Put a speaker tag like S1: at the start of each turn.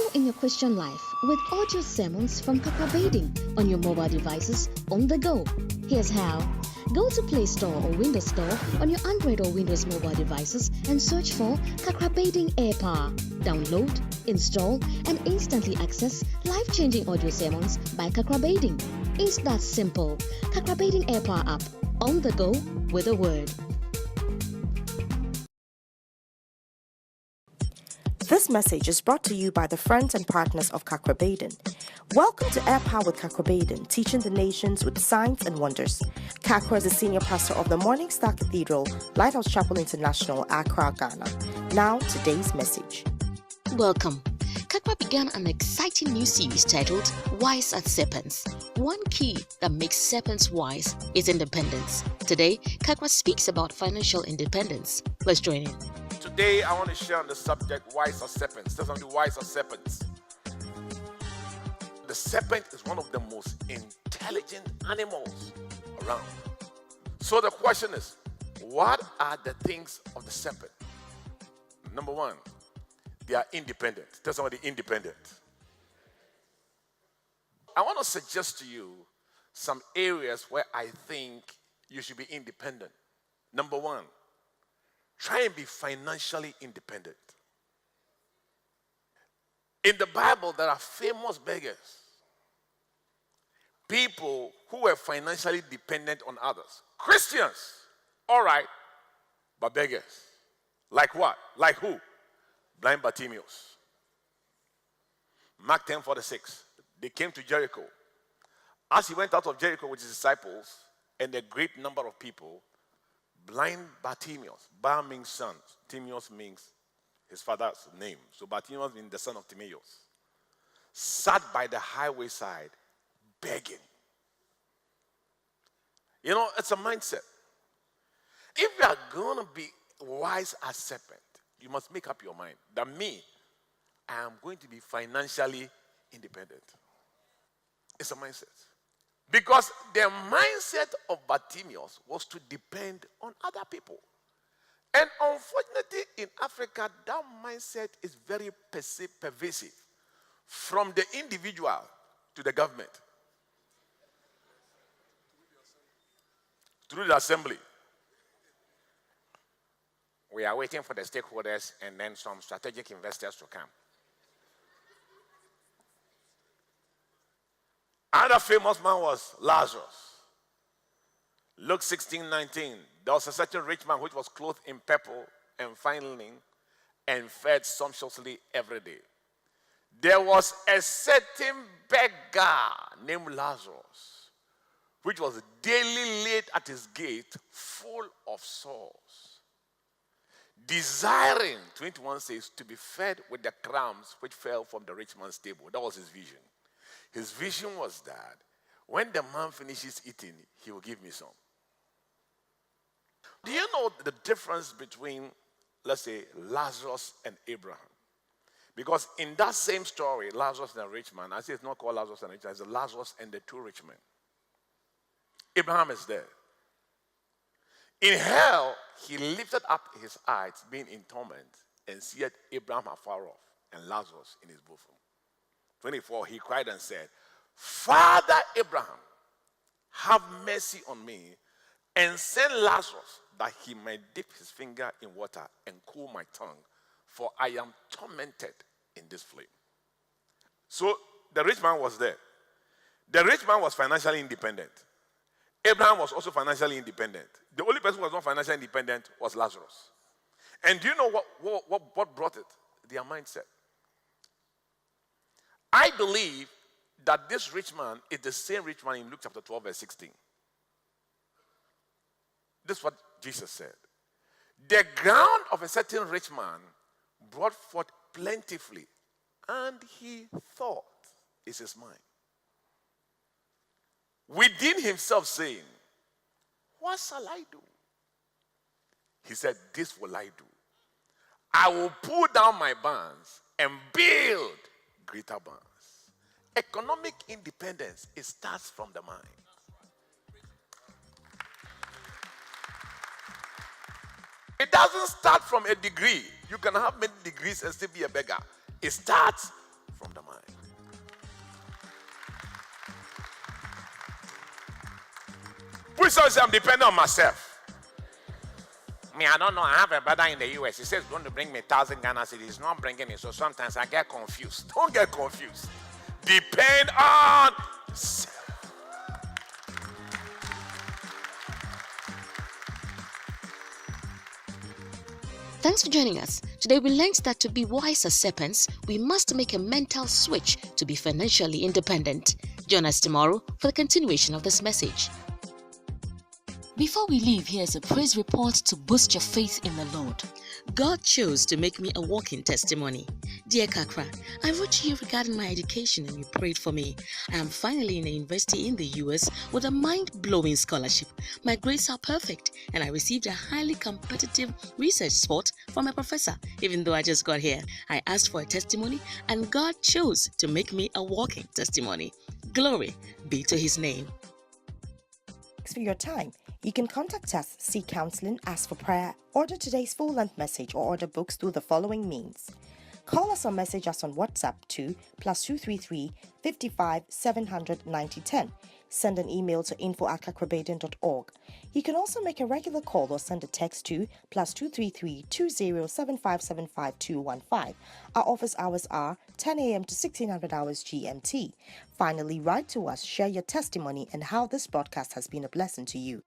S1: Grow in your Christian life with audio sermons from Kakra on your mobile devices on the go. Here's how. Go to Play Store or Windows Store on your Android or Windows mobile devices and search for Kakra Air Power. Download, install, and instantly access life-changing audio sermons by Kakra. It's that simple. Kakra Air Power app. On the go with a word.
S2: This message is brought to you by the friends and partners of Kakra. Welcome to Air Power with Kakra, teaching the nations with signs and wonders. Kakra is the senior pastor of the Morning Star Cathedral, Lighthouse Chapel International, Accra, Ghana. Now, today's message.
S3: Welcome. Kakra began an exciting new series titled Wise as Serpents. One key that makes serpents wise is independence. Today, Kakra speaks about financial independence. Let's join in.
S4: Today, I want to share on the subject, wise as serpents. There's going to be wise as serpents. The serpent is one of the most intelligent animals around. So the question is, what are the things of the serpent? Number one, they are independent. Tell somebody, independent. I want to suggest to you some areas where I think you should be independent. Number one, try and be financially independent. In the Bible, there are famous beggars. People who were financially dependent on others. Christians, all right, but beggars. Like what? Like who? Blind Bartimaeus. Mark 10:46. They came to Jericho. As he went out of Jericho with his disciples and a great number of people, blind Bartimaeus, Bar means son, Timaeus means his father's name. So Bartimaeus means the son of Timaeus, sat by the highway side begging. You know, it's a mindset. If you are going to be wise as serpent, you must make up your mind that me, I am going to be financially independent. It's a mindset. Because the mindset of Bartimaeus was to depend on other people. And unfortunately, in Africa, that mindset is very pervasive. From the individual to the government. Through the assembly. We are waiting for the stakeholders and then some strategic investors to come. Another famous man was Lazarus. Luke 16:19. There was a certain rich man which was clothed in purple and fine linen and fed sumptuously every day. There was a certain beggar named Lazarus, which was daily laid at his gate full of sores, desiring, 21 says, to be fed with the crumbs which fell from the rich man's table. That was his vision. His vision was that when the man finishes eating, he will give me some. Do you know the difference between, let's say, Lazarus and Abraham? Because in that same story, Lazarus and the rich man, I say it's not called Lazarus and the rich man, it's Lazarus and the two rich men. Abraham is there. In hell, he lifted up his eyes, being in torment, and seeth Abraham afar off and Lazarus in his bosom. 24, he cried and said, Father Abraham, have mercy on me, and send Lazarus that he may dip his finger in water and cool my tongue, for I am tormented in this flame. So the rich man was there. The rich man was financially independent. Abraham was also financially independent. The only person who was not financially independent was Lazarus. And do you know what brought it? Their mindset. I believe that this rich man is the same rich man in Luke chapter 12, verse 16. This is what Jesus said. The ground of a certain rich man brought forth plentifully, and he thought, is his mind, within himself saying, what shall I do? He said, this will I do. I will pull down my barns and build greater barns. Economic independence, it starts from the mind. It doesn't start from a degree. You can have many degrees and still be a beggar. It starts from Who says I'm dependent on myself? Me, I don't know. I have a brother in the US. He says he's going to bring me 1,000 Ghana cedis. He's not bringing it. So sometimes I get confused. Don't get confused. Depend on self.
S3: Thanks for joining us. Today we learned that to be wise as serpents, we must make a mental switch to be financially independent. Join us tomorrow for the continuation of this message. Before we leave, here's a praise report to boost your faith in the Lord. God chose to make me a walking testimony. Dear Kakra, I wrote to you regarding my education and you prayed for me. I am finally in a university in the US with a mind-blowing scholarship. My grades are perfect and I received a highly competitive research spot from a professor. Even though I just got here, I asked for a testimony and God chose to make me a walking testimony. Glory be to His name.
S2: Thanks for your time. You can contact us, seek counseling, ask for prayer, order today's full-length message, or order books through the following means. Call us or message us on WhatsApp to +233 55 700 9010. Send an email to info@kakrabaden.org. You can also make a regular call or send a text to +233 20 7575 215. Our office hours are 10 a.m. to 1600 hours GMT. Finally, write to us, share your testimony and how this broadcast has been a blessing to you.